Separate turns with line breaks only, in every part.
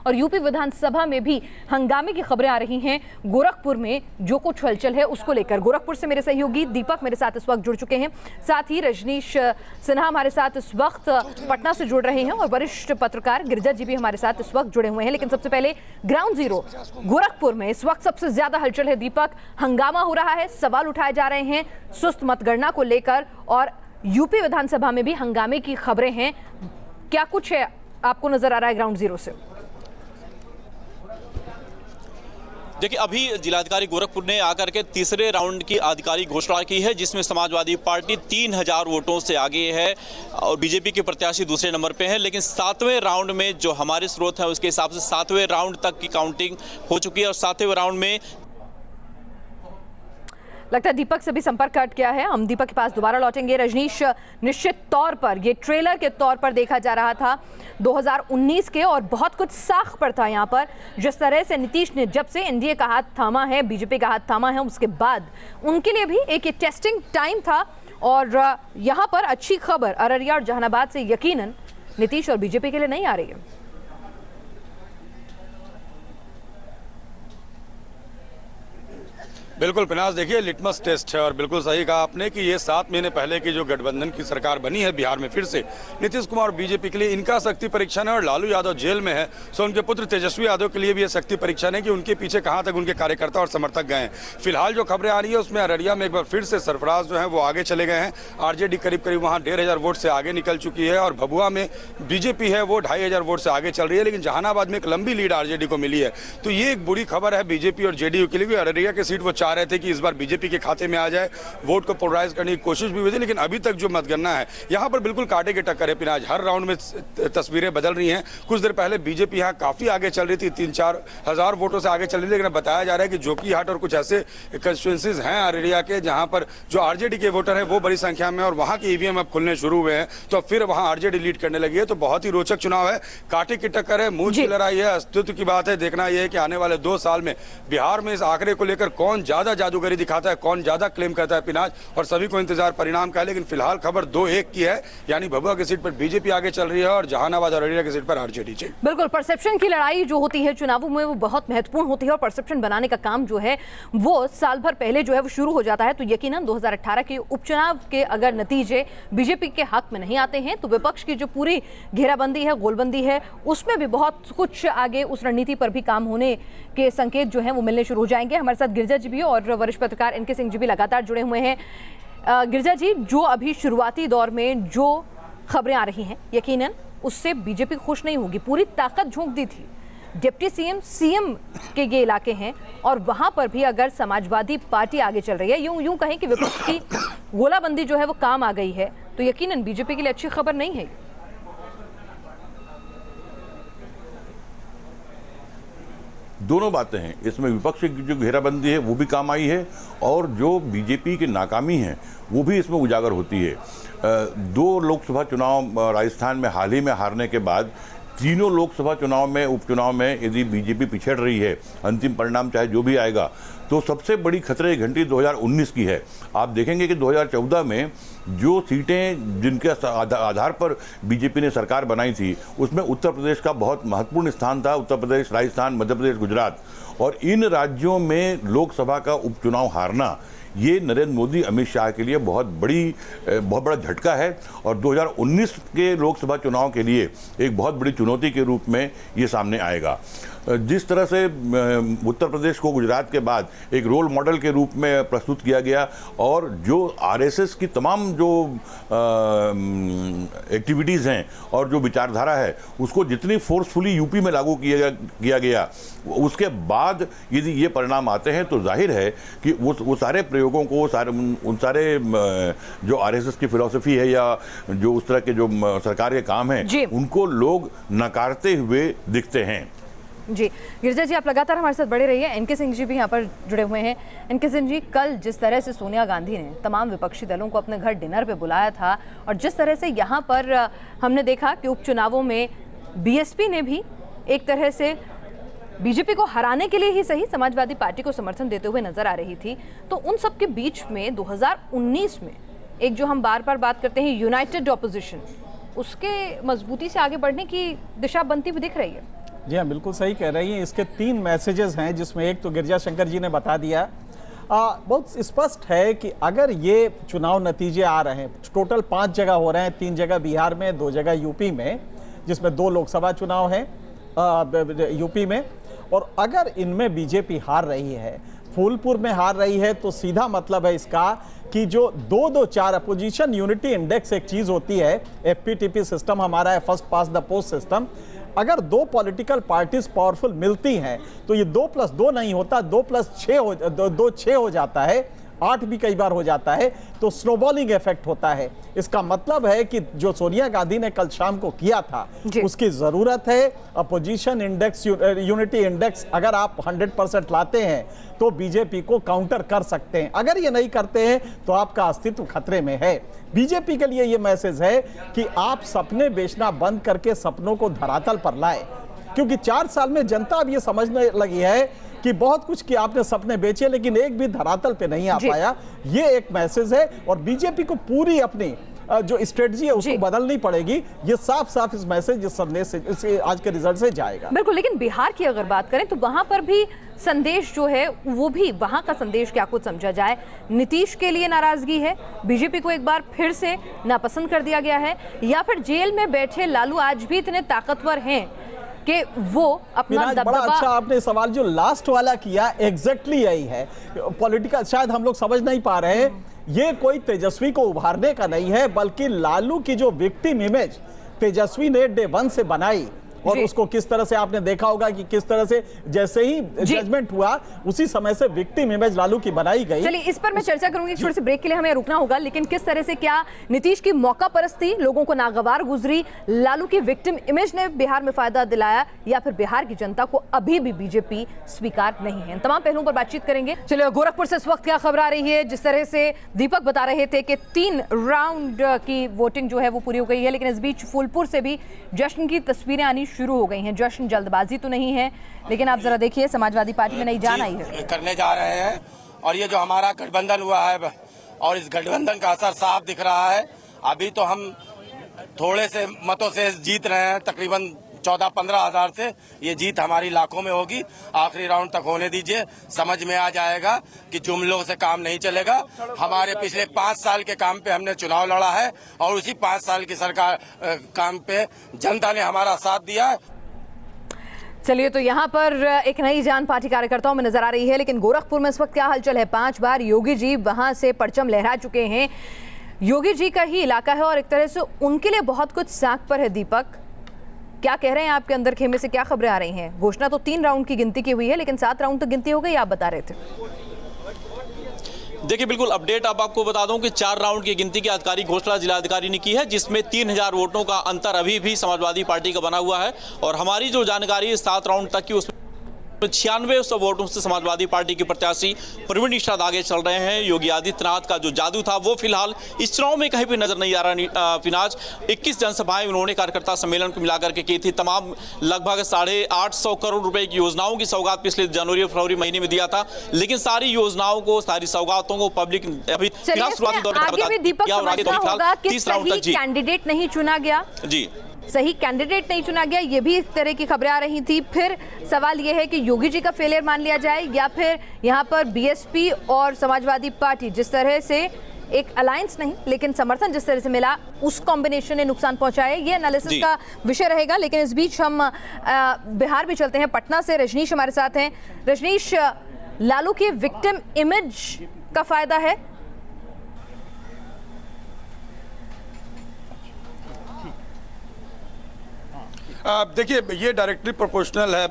और यूपी विधानसभा में भी हंगामे की खबरें आ रही हैं। गोरखपुर में जो कुछ हलचल है उसको लेकर गोरखपुर से मेरे सहयोगी दीपक मेरे साथ इस वक्त जुड़ चुके हैं, साथ ही रजनीश सिन्हा हमारे साथ इस वक्त पटना से जुड़ रहे हैं और वरिष्ठ पत्रकार गिरिजा जी भी हमारे साथ इस वक्त जुड़े हुए हैं। लेकिन सबसे पहले ग्राउंड जीरो गोरखपुर में इस वक्त सबसे ज्यादा हलचल है। दीपक, हंगामा हो रहा है, सवाल उठाए जा रहे हैं सुस्त मतगणना को लेकर और यूपी विधानसभा में भी हंगामे की खबरें हैं। क्या कुछ है आपको नजर आ रहा है ग्राउंड जीरो से?
देखिए, अभी जिलाधिकारी गोरखपुर ने आकर के तीसरे राउंड की आधिकारिक घोषणा की है, जिसमें समाजवादी पार्टी 3000 वोटों से आगे है और बीजेपी के प्रत्याशी दूसरे नंबर पे हैं। लेकिन 7वें राउंड में जो हमारे स्रोत हैं उसके हिसाब से 7वें राउंड तक की काउंटिंग हो चुकी है और 7वें राउंड में
लगता है दीपक से भी संपर्क कट गया है। हम दीपक के पास दोबारा लौटेंगे। रजनीश, निश्चित तौर पर ये ट्रेलर के तौर पर देखा जा रहा था 2019 के और बहुत कुछ साख पर था यहाँ पर। जिस तरह से नीतीश ने जब से एनडीए का हाथ थामा है, बीजेपी का हाथ थामा है, उसके बाद उनके लिए भी एक टेस्टिंग टाइम था और यहाँ पर अच्छी खबर अररिया और जहानाबाद से यकीनन नीतीश और बीजेपी के लिए नहीं आ रही है।
बिल्कुल पिनाज, देखिए लिटमस टेस्ट है और बिल्कुल सही कहा आपने कि ये 7 महीने पहले की जो गठबंधन की सरकार बनी है बिहार में फिर से नीतीश कुमार और बीजेपी के लिए इनका शक्ति परीक्षण है और लालू यादव जेल में है, सो उनके पुत्र तेजस्वी यादव के लिए भी ये शक्ति परीक्षण है कि उनके पीछे कहां तक उनके कार्यकर्ता और समर्थक गए हैं। फिलहाल जो खबरें आ रही है उसमें अररिया में एक बार फिर से सरफराज जो है वो आगे चले गए हैं। आरजेडी करीब करीब वहाँ 1500 वोट से आगे निकल चुकी है और भभुआ में बीजेपी है वो 2500 वोट से आगे चल रही है। लेकिन जहानाबाद में एक लंबी लीड आरजेडी को मिली है, तो ये एक बुरी खबर है बीजेपी और जेडीयू के लिए। अररिया की सीट वो चाह रहे थे कि इस बार बीजेपी के खाते में आ जाए, वोट को पोलराइज करने की कोशिश भी हुई थी, लेकिन अभी तक जो मतगणना है यहाँ पर बिल्कुल कांटे की टक्कर है पिनाज। हर राउंड में तस्वीरें बदल रही हैं। कुछ देर पहले बीजेपी यहाँ काफी आगे चल रही थी, 3-4 हजार वोटों से आगे चल रही थी, लेकिन बताया जा रहा है कि जोकीहाट और कुछ ऐसे कंस्टिट्यूएंसीज हैं अररिया के जहाँ पर जो आरजेडी के वोटर है वो बड़ी संख्या में और वहाँ के ईवीएम अब खुलने शुरू हुए हैं, तो अब फिर वहाँ आरजेडी लीड करने लगी है। तो बहुत ही रोचक चुनाव है, कांटे की टक्कर है, मूंछ की लड़ाई है, अस्तित्व की बात है। देखना यह है कि आने वाले 2 साल में बिहार में इस आंकड़े को लेकर कौन ज्यादा जादूगरी दिखाता है, कौन ज्यादा क्लेम करता है पिनाज, और सभी को इंतजार परिणाम का है। लेकिन फिलहाल खबर 2-1 की है, यानी भभुआ की सीट पर बीजेपी आगे चल रही है और जहानाबाद और अररिया की सीट पर आरजेडी।
बिल्कुल, परसेप्शन की लड़ाई जो होती है चुनावों में वो बहुत महत्वपूर्ण होती है और परसेप्शन बनाने का काम जो है वो साल भर पहले जो है वो शुरू हो जाता है। तो यकीनन 2018 के उपचुनाव के अगर नतीजे बीजेपी के हक में नहीं आते हैं तो विपक्ष की जो पूरी घेराबंदी है, गोलबंदी है, उसमें भी बहुत कुछ आगे उस रणनीति पर भी काम होने के संकेत जो है वो मिलने शुरू हो जाएंगे। हमारे साथ गिरिजा जी भी और वरिष्ठ पत्रकार एनके सिंह जी भी लगातार जुड़े हुए हैं। गिरिजा जी, जो अभी शुरुआती दौर में जो खबरें आ रही हैं यकीनन उससे बीजेपी खुश नहीं होगी। पूरी ताकत झोंक दी थी, डिप्टी सीएम के ये इलाके हैं और वहां पर भी अगर समाजवादी पार्टी आगे चल रही है, यूं कहें कि विपक्ष की गोलाबंदी जो है वो काम आ गई है, तो यकीनन बीजेपी के लिए अच्छी खबर नहीं है।
दोनों बातें हैं इसमें, विपक्ष की जो घेराबंदी है वो भी काम आई है और जो बीजेपी की नाकामी है वो भी इसमें उजागर होती है। 2 लोकसभा चुनाव राजस्थान में हाल ही में हारने के बाद तीनों लोकसभा चुनाव में, उपचुनाव में यदि बीजेपी पिछड़ रही है, अंतिम परिणाम चाहे जो भी आएगा, तो सबसे बड़ी खतरे की घंटी 2019 की है। आप देखेंगे कि 2014 में जो सीटें जिनके आधार पर बीजेपी ने सरकार बनाई थी उसमें उत्तर प्रदेश का बहुत महत्वपूर्ण स्थान था। उत्तर प्रदेश, राजस्थान, मध्य प्रदेश, गुजरात, और इन राज्यों में लोकसभा का उपचुनाव हारना ये नरेंद्र मोदी, अमित शाह के लिए बहुत बड़ा झटका है और 2019 के लोकसभा चुनाव के लिए एक बहुत बड़ी चुनौती के रूप में ये सामने आएगा। जिस तरह से उत्तर प्रदेश को गुजरात के बाद एक रोल मॉडल के रूप में प्रस्तुत किया गया और जो आरएसएस की तमाम जो एक्टिविटीज़ हैं और जो विचारधारा है उसको जितनी फोर्सफुली यूपी में लागू किया गया, उसके बाद यदि ये परिणाम आते हैं तो जाहिर है कि वो सारे प्रयोगों को, उन सारे जो आरएसएस की फिलॉसफी है या जो उस तरह के जो सरकार के काम हैं उनको लोग नकारते हुए दिखते हैं।
जी गिरिजा जी, आप लगातार हमारे साथ बड़े रहिए। एनके सिंह जी भी यहाँ पर जुड़े हुए हैं। एनके सिंह जी, कल जिस तरह से सोनिया गांधी ने तमाम विपक्षी दलों को अपने घर डिनर पे बुलाया था और जिस तरह से यहाँ पर हमने देखा कि उपचुनावों में बीएसपी ने भी एक तरह से बीजेपी को हराने के लिए ही सही समाजवादी पार्टी को समर्थन देते हुए नजर आ रही थी, तो उन सब के बीच में 2019 में एक जो हम बार बार बात करते हैं यूनाइटेड ऑपोजिशन, उसके मजबूती से आगे बढ़ने की दिशा बनती हुई दिख रही है।
जी हाँ, बिल्कुल सही कह रही हैं। इसके 3 मैसेजेस हैं, जिसमें एक तो गिरिजा शंकर जी ने बता दिया। बहुत स्पष्ट है कि अगर ये चुनाव नतीजे आ रहे हैं, टोटल 5 जगह हो रहे हैं, 3 जगह बिहार में, 2 जगह यूपी में, जिसमें 2 लोकसभा चुनाव हैं यूपी में, और अगर इनमें बीजेपी हार रही है, फूलपुर में हार रही है, तो सीधा मतलब है इसका कि जो 2-2-4 अपोजिशन यूनिटी इंडेक्स एक चीज होती है, एफपीटीपी सिस्टम हमारा है, first pass the post system. अगर 2 पॉलिटिकल पार्टीज पावरफुल मिलती हैं तो ये 2+2 नहीं होता, 2+6 हो जाता है, 8 भी कई बार हो जाता है, तो स्नोबॉलिंग इफेक्ट होता है। इसका मतलब है कि जो सोनिया गांधी ने कल शाम को किया था उसकी जरूरत है। अपोजिशन इंडेक्स, यूनिटी इंडेक्स अगर आप 100% लाते हैं तो बीजेपी को काउंटर कर सकते हैं। अगर ये नहीं करते हैं तो आपका अस्तित्व खतरे में है। बीजेपी के लिए ये मैसेज है कि आप सपने बेचना बंद करके सपनों को धरातल पर लाए, क्योंकि 4 साल में जनता अब ये समझने लगी है कि बहुत कुछ किया आपने, सपने बेचे, लेकिन एक भी धरातल पे नहीं आ पाया। ये एक मैसेज है और बीजेपी को पूरी अपनी जो स्ट्रेटजी है उसको बदलनी पड़ेगी। ये साफ साफ इस मैसेज, इस संदेश से, इस आज के रिजल्ट से जाएगा।
बिल्कुल, लेकिन बिहार की अगर बात करें तो वहां पर भी संदेश जो है वो भी, वहां का संदेश क्या कुछ समझा जाए? नीतीश के लिए नाराजगी है, बीजेपी को एक बार फिर से नापसंद कर दिया गया है, या फिर जेल में बैठे लालू आज भी इतने ताकतवर हैं कि वो अपना दबदबा।
बड़ा अच्छा आपने सवाल जो लास्ट वाला किया, एग्जैक्टली यही है। पॉलिटिकल शायद हम लोग समझ नहीं पा रहे हैं, ये कोई तेजस्वी को उभारने का नहीं है, बल्कि लालू की जो विक्टिम इमेज तेजस्वी ने डे 1 से बनाई, और उसको किस तरह से आपने देखा होगा कि किस तरह से जैसे ही जजमेंट हुआ उसी समय से विक्टिम इमेज लालू की बनाई गई।
चलिए इस पर मैं चर्चा करूंगी, छोटे से ब्रेक के लिए हमें रुकना होगा, लेकिन किस तरह से क्या नीतीश की मौका परस्ती लोगों को नागवार गुजरी, लालू की विक्टिम इमेज ने बिहार में फायदा दिलाया, या फिर बिहार की जनता को अभी भी बीजेपी स्वीकार नहीं है? तमाम पहलुओं पर बातचीत करेंगे। चलिए, गोरखपुर से इस वक्त क्या खबर आ रही है? जिस तरह से दीपक बता रहे थे कि 3 राउंड की वोटिंग जो है वो पूरी हो गई है, लेकिन इस बीच फूलपुर से भी जश्न की तस्वीरें आनी शुरू हो गई हैं। जश्न जल्दबाजी तो नहीं है, लेकिन आप जरा देखिए, समाजवादी पार्टी में नई जान आई है।
करने जा रहे हैं, और ये जो हमारा गठबंधन हुआ है, और इस गठबंधन का असर साफ दिख रहा है। अभी तो हम थोड़े से मतों से जीत रहे हैं, तकरीबन 14-15 हजार से। ये जीत हमारी लाखों में होगी। आखिरी राउंड तक होने दीजिए, समझ में आ जाएगा कि जुमलों से काम नहीं चलेगा। हमारे पिछले 5 साल के काम पे हमने चुनाव लड़ा है, और उसी 5 साल की सरकार काम पे जनता ने हमारा साथ दिया है।
चलिए, तो यहाँ पर एक नई जान पार्टी कार्यकर्ताओं में नजर आ रही है, लेकिन गोरखपुर में इस वक्त क्या हलचल है? 5 बार योगी जी वहां से परचम लहरा चुके हैं। योगी जी का ही इलाका है और एक तरह से उनके लिए बहुत कुछ साख पर है। दीपक, क्या कह रहे हैं आपके अंदर खेमे से, क्या खबरें आ रही हैं? घोषणा तो 3 राउंड की गिनती की हुई है, लेकिन 7 राउंड तक गिनती हो गई, आप बता रहे थे।
देखिए, बिल्कुल अपडेट अब आपको बता दूं कि 4 राउंड की गिनती की आधिकारिक घोषणा जिलाधिकारी ने की है, जिसमें 3000 वोटों का अंतर अभी भी समाजवादी पार्टी का बना हुआ है। और हमारी जो जानकारी है 7 राउंड तक की, उसमें 9600 वोटों से समाजवादी पार्टी के प्रत्याशी प्रवीण निषाद आगे चल रहे हैं। योगी आदित्यनाथ का जो जादू था वो फिलहाल इस चुनाव में कहीं भी नजर नहीं आ रहा। फिनाज 21 जनसभाएं उन्होंने कार्यकर्ता सम्मेलन को मिलाकर के की थी। तमाम लगभग 850 करोड़ रुपए की योजनाओं की सौगात पिछले जनवरी और फरवरी महीने में दिया था, लेकिन सारी योजनाओं को, सारी सौगातों को पब्लिक अभी शुरुआती दौर
में दीपक समझना होगा कि सही कैंडिडेट नहीं चुना गया।
जी,
सही कैंडिडेट नहीं चुना गया, ये भी इस तरह की खबरें आ रही थी। फिर सवाल ये है कि योगी जी का फेलियर मान लिया जाए, या फिर यहाँ पर बीएसपी और समाजवादी पार्टी जिस तरह से एक अलायंस नहीं लेकिन समर्थन जिस तरह से मिला, उस कॉम्बिनेशन ने नुकसान पहुंचाया। ये एनालिसिस का विषय रहेगा। लेकिन इस बीच हम बिहार भी चलते हैं। पटना से रजनीश हमारे साथ हैं। रजनीश, लालू की विक्टिम इमेज का फायदा है?
देखिए, ये डायरेक्टली प्रोपोर्शनल है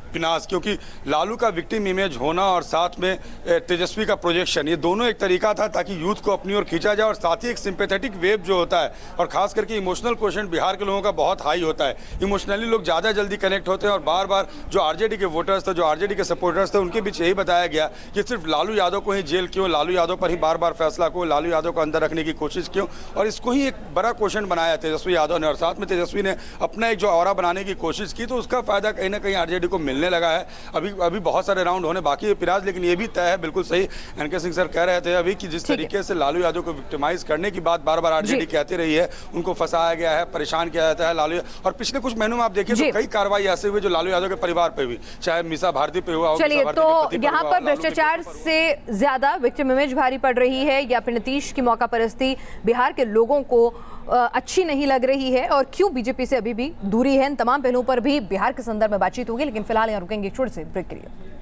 पिनास, क्योंकि लालू का विक्टिम इमेज होना और साथ में तेजस्वी का प्रोजेक्शन, ये दोनों एक तरीका था ताकि यूथ को अपनी ओर खींचा जाए, और साथ ही एक सिंपैथेटिक वेव जो होता है, और खास करके इमोशनल क्वोशेंट बिहार के लोगों का बहुत हाई होता है। इमोशनली लोग ज़्यादा जल्दी कनेक्ट होते हैं, और बार बार जो आरजेडी के वोटर्स थे, जो आरजेडी के सपोर्टर्स थे, उनके बीच यही बताया गया कि सिर्फ लालू यादव को ही जेल क्यों, लालू यादव पर ही बार बार फैसला क्यों, लालू यादव को अंदर रखने की कोशिश क्यों, और इसको ही एक बड़ा क्वेश्चन बनाया तेजस्वी यादव ने। और साथ में तेजस्वी ने अपना एक जो ऑरा बनाने की कोशिश की, तो उसका फायदा कहीं ना कहीं आरजेडी को मिलना मिलने लगा है। अभी अभी बहुत सारे राउंड होने बाकी है फिराज, लेकिन ये भी तय है, बिल्कुल सही एनके सिंह सर कह रहे थे अभी कि जिस तरीके से लालू यादव को विक्टिमाइज करने की बात बार बार आरजेडी कहती रही है, उनको फंसाया गया है, परेशान किया जाता है लालू, और पिछले कुछ महीनों में आप देखिए तो कई कार्रवाई ऐसे हुए जो लालू यादव के परिवार पे हुई, चाहे मीसा भारती पे हुआ हो।
चलिए, तो यहाँ पर भ्रष्टाचार से ज्यादा विक्टिम इमेज भारी पड़ रही है या फिर नीतीश की मौका परस्ती बिहार के लोगों को अच्छी नहीं लग रही है, और क्यों बीजेपी से अभी भी दूरी है, इन तमाम पहलुओं पर भी बिहार के संदर्भ में बातचीत होगी। लेकिन फिलहाल यहाँ रुकेंगे एक छोटे से ब्रेक के लिए।